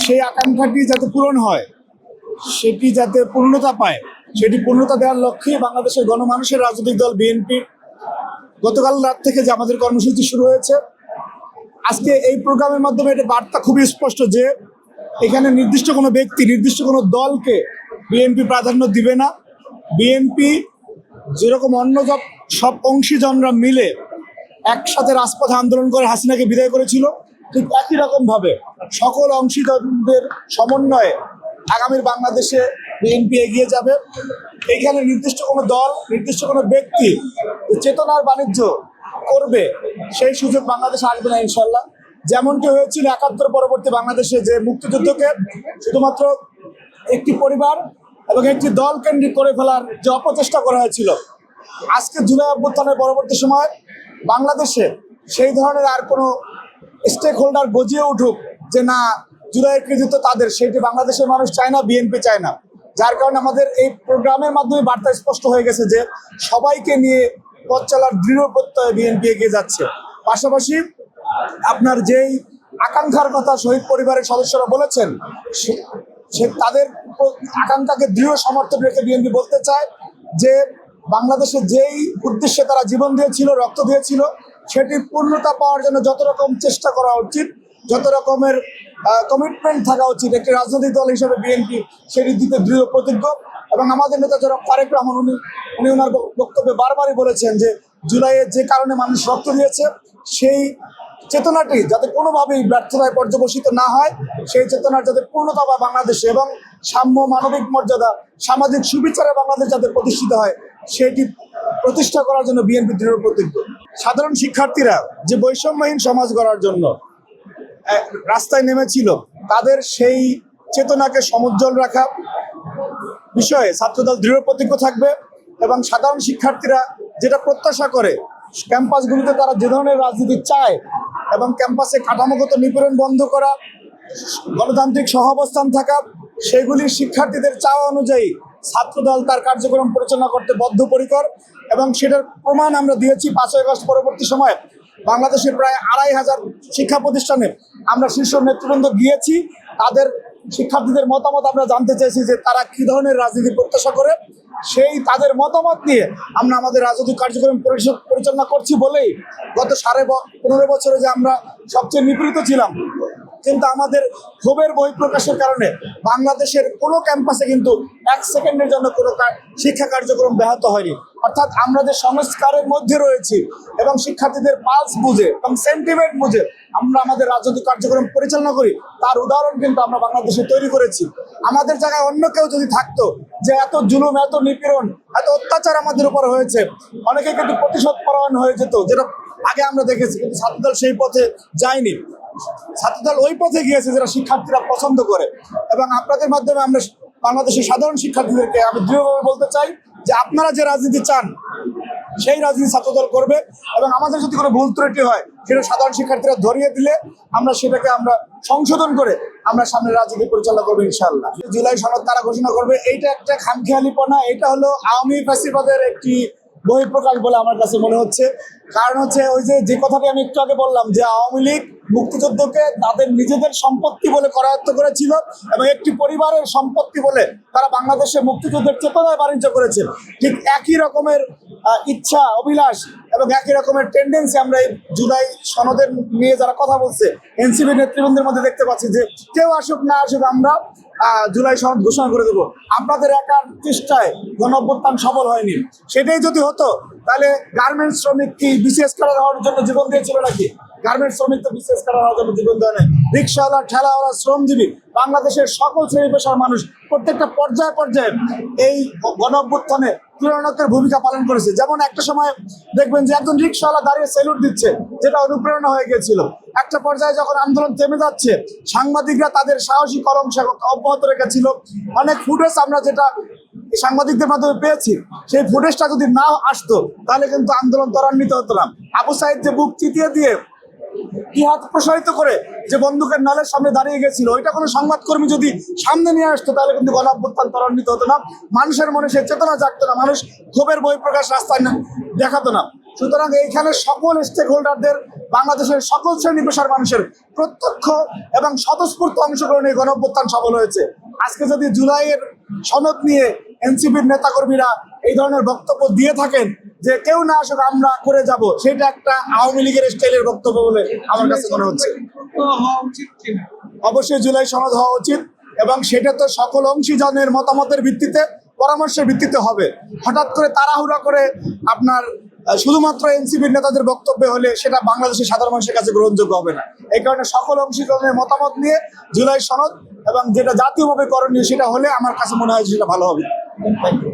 সেই আকাঙ্ক্ষাটি যাতে পূরণ হয়, সেটি যাতে পূর্ণতা পায়, সেটি পূর্ণতা দেওয়ার লক্ষ্যে বাংলাদেশের গণমানুষের রাজনৈতিক দল বিএনপি গতকাল রাত থেকে যে আমাদের কর্মসূচি শুরু হয়েছে, আজকে এই প্রোগ্রামের মাধ্যমে এটা বার্তা খুবই স্পষ্ট যে এখানে নির্দিষ্ট কোনো ব্যক্তি, নির্দিষ্ট কোনো দলকে বিএনপি প্রাধান্য দিবে না। বিএনপি যেরকম অন্য সব অংশীজনরা মিলে একসাথে রাজপথে আন্দোলন করে হাসিনাকে বিদায় করেছিল, ঠিক একই রকমভাবে সকল অংশীজনদের সমন্বয়ে আগামীর বাংলাদেশে বিএনপি এগিয়ে যাবে। এখানে নির্দিষ্ট কোনো দল, নির্দিষ্ট কোনো ব্যক্তি চেতনার বাণিজ্য করবে সেই সুযোগ বাংলাদেশে আসবে না ইনশাল্লাহ। যেমনটি হয়েছিল ৭১ পরবর্তী বাংলাদেশে, যে মুক্তিযুদ্ধকে শুধুমাত্র একটি পরিবার এবং একটি দল কেন্দ্রিক করে ফেলার যে অপচেষ্টা করা হয়েছিল, আজকে জুলাই অভ্যুত্থানের পরবর্তী সময় বাংলাদেশে সেই ধরনের আর কোনো স্টেক হোল্ডার গজিয়ে উঠুক যে না জুলাইয়ের কৃতিত্ব তাদের, সেটি বাংলাদেশের মানুষ চায় না, বিএনপি চায় না। যার কারণে আমাদের এই প্রোগ্রামের মাধ্যমে বার্তা স্পষ্ট হয়ে গেছে যে সবাইকে নিয়ে পথ চলার দৃঢ় প্রত্যয়ে বিএনপি এগিয়ে যাচ্ছে। পাশাপাশি আপনার যেই আকাঙ্ক্ষার কথা শহীদ পরিবারের সদস্যরা বলেছেন, সে তাদের আকাঙ্ক্ষাকে দৃঢ় সমর্থন রেখে বিএনপি বলতে চায় যে বাংলাদেশে যেই উদ্দেশ্যে তারা জীবন দিয়েছিল, রক্ত দিয়েছিল, সেটি পূর্ণতা পাওয়ার জন্য যত রকম চেষ্টা করা উচিত, যত রকমের কমিটমেন্ট থাকা উচিত একটি রাজনৈতিক দল হিসেবে বিএনপি সেটি দিতে দৃঢ় প্রতিজ্ঞ। এবং আমাদের নেতা যারা তারেক রহমান, উনি ওনার বক্তব্যে বারবারই বলেছেন যে জুলাইয়ে যে কারণে মানুষ রক্ত দিয়েছে, সেই চেতনাটি যাতে কোনোভাবেই ব্যর্থতায় পর্যবসিত না হয়, সেই চেতনার যাতে পূর্ণতা পায় বাংলাদেশে এবং সাম্য, মানবিক মর্যাদা, সামাজিক সুবিচারে বাংলাদেশ যাতে প্রতিষ্ঠিত হয়, সেটি প্রতিষ্ঠা করার জন্য বিএনপি দৃঢ় প্রতিজ্ঞ। সাধারণ শিক্ষার্থীরা যে বৈষম্যহীন সমাজ গড়ার জন্য রাস্তায় নেমেছিল, তাদের সেই চেতনাকে সমুজ্জ্বল রাখা বিষয়ে ছাত্রদল দৃঢ় প্রতিজ্ঞ থাকবে। এবং সাধারণ শিক্ষার্থীরা যেটা প্রত্যাশা করে, ক্যাম্পাসগুলিতে তারা যে ধরনের রাজনীতি চায় এবং ক্যাম্পাসে কাঠামোগত নিপীড়ন বন্ধ করা, গণতান্ত্রিক সহাবস্থান থাকা, সেগুলি শিক্ষার্থীদের চাওয়া অনুযায়ী ছাত্রদল তার কার্যক্রম পরিচালনা করতে বদ্ধপরিকর। এবং সেটার প্রমাণ আমরা দিয়েছি ৫ই আগস্ট পরবর্তী সময়ে বাংলাদেশের প্রায় ২৫০০ শিক্ষা প্রতিষ্ঠানে আমরা শীর্ষ নেতৃবৃন্দ গিয়েছি। তাদের শিক্ষার্থীদের মতামত আমরা জানতে চেয়েছি যে তারা কী ধরনের রাজনীতি প্রত্যাশা করে, সেই তাদের মতামত নিয়ে আমরা আমাদের রাজনৈতিক কার্যক্রম পরিচালনা করছি বলেই গত ১৫ বছরে যে আমরা সবচেয়ে নিপীড়িত ছিলাম, কিন্তু আমাদের ক্ষোভের বহিঃপ্রকাশের কারণে বাংলাদেশের কোনো ক্যাম্পাসে কিন্তু ১ সেকেন্ডের জন্য কোনো শিক্ষা কার্যক্রম ব্যাহত হয়নি। অর্থাৎ আমরা যে সংস্কারের মধ্যে রয়েছি এবং শিক্ষার্থীদের পালস বুঝে এবং সেন্টিমেন্ট বুঝে আমরা আমাদের রাজনৈতিক কার্যক্রম পরিচালনা করি, তার উদাহরণ কিন্তু আমরা বাংলাদেশে তৈরি করেছি। আমাদের জায়গায় অন্য কেউ যদি থাকতো, যে এত জুলুম, এত নিপীড়ন, এত অত্যাচার আমাদের উপর হয়েছে, অনেকে কিন্তু প্রতিশোধ পরায়ণ হয়ে যেত, যেটা আগে আমরা দেখেছি। কিন্তু ছাত্রদল সেই পথে যায়নি। ছাত্রদল ওই পথে গিয়েছে যেটা শিক্ষার্থীরা পছন্দ করে। এবং আপনাদের মাধ্যমে আমরা বাংলাদেশের সাধারণ শিক্ষার্থীদেরকে আমি দৃঢ়ভাবে বলতে চাই যে আপনারা যে রাজনীতি চান, সেই রাজনীতি ছাত্রদল করবে। এবং আমাদের যদি কোনো ভুল ত্রুটি হয়, সেটা সাধারণ শিক্ষার্থীরা ধরিয়ে দিলে আমরা সেটাকে সংশোধন করে আমরা সামনে রাজনীতি পরিচালনা করবো ইনশাআল্লাহ। জুলাই সনদ তারা ঘোষণা করবে, এইটা একটা খামখেয়ালিপনা, এটা হলো আওয়ামী ফ্যাসিবাদের একটি বহিঃপ্রকাশ বলে আমার কাছে মনে হচ্ছে। কারণ হচ্ছে ওই যে কথাটি আমি একটু আগে বললাম যে আওয়ামী লীগ মুক্তিযুদ্ধকে তাদের নিজেদের সম্পত্তি বলে করায়ত্ত করেছিল এবং একটি পরিবারের সম্পত্তি বলে তারা বাংলাদেশে মুক্তিযুদ্ধের চেতনায় বাণিজ্য করেছে। ঠিক একই রকমের ইচ্ছা, অভিলাষ এবং একই রকমের টেন্ডেন্সি আমরা এই জুলাই সনদের নিয়ে যারা কথা বলছে এনসিপি নেতৃবৃন্দের মধ্যে দেখতে পাচ্ছি যে কেউ আসুক না আসুক আমরা জুলাই সনদ ঘোষণা করে দেবো। আপনাদের একার চেষ্টায় গণঅভ্যুত্থান সফল হয়নি। সেটাই যদি হতো তাহলে গার্মেন্টস শ্রমিক কি বিসিএস কার্ড হওয়ার জন্য জীবন দিয়েছিল নাকি? গার্মেন্টস শ্রমিক তো বিসিএস কার্ড হওয়ার জন্য জীবন দেয় নাই। রিক্সাওয়ালা, ঠেলাওয়ালা, শ্রমজীবী, বাংলাদেশের সকল শ্রেণী পেশার মানুষ প্রত্যেকটা পর্যায়ে পর্যায়ে এই গণঅভ্যুত্থানে প্রেরণকের ভূমিকা পালন করেছে। যেমন একটা সময় দেখবেন যে একজন রিক্সাওয়ালা দাঁড়িয়ে সেলুট দিচ্ছে, যেটা অনুপ্রেরণা হয়ে গিয়েছিল। একটা পর্যায়ে যখন আন্দোলন থেমে যাচ্ছে, সাংবাদিকরা তাদের সাহসী কলম অব্যাহত রেখেছিল। অনেক ফুটেজ আমরা যেটা সাংবাদিকদের মাধ্যমে পেয়েছি, সেই ফুটেজটা যদি না আসতো তাহলে কিন্তু আন্দোলন ত্বরান্বিত হতো না। আবু সাইদ যে বুক চিতিয়ে দিয়ে কি হাত প্রসারিত করে যে বন্দুকের নলের সামনে দাঁড়িয়ে গেছিল, ওইটা কোনো সংবাদকর্মী যদি সামনে নিয়ে আসতো তাহলে কিন্তু গণঅভ্যুত্থান ত্বরান্বিত হতো না, মানুষের মনে সে চেতনা জাগতো না, মানুষ ক্ষোভের বহিঃপ্রকাশ রাস্তায় দেখাতো না। সুতরাং এইখানে সকল স্টেক হোল্ডারদের, বাংলাদেশের সকল শ্রেণী পেশার মানুষের প্রত্যক্ষ এবং স্বতঃস্ফূর্ত অংশগ্রহণে গণ অভ্যুত্থান সফল হয়েছে। আজকে যদি জুলাইয়ের সনদ নিয়ে এনসিপির নেতাকর্মীরা এই ধরনের বক্তব্য দিয়ে থাকেন যে কেউ না আসুক আমরা করে যাব, সেটা একটা আওয়ামী লীগের স্টাইলের বক্তব্য বলে আমার কাছে মনে হচ্ছে। অবশ্যই জুলাই সনদ হওয়া উচিত এবং সেটা তো সকল অংশীজনের মতামতের ভিত্তিতে, পরামর্শের ভিত্তিতে হবে। হঠাৎ করে তাড়াহুড়া করে আপনার শুধুমাত্র এনসিপির নেতাদের বক্তব্য হলে সেটা বাংলাদেশের সাধারণ মানুষের কাছে গ্রহণযোগ্য হবে না। এই কারণে সকল অংশীজনের মতামত নিয়ে জুলাই সনদ এবং যেটা জাতীয়ভাবে করণীয় সেটা হলে আমার কাছে মনে হয় সেটা ভালো হবে। Thank you.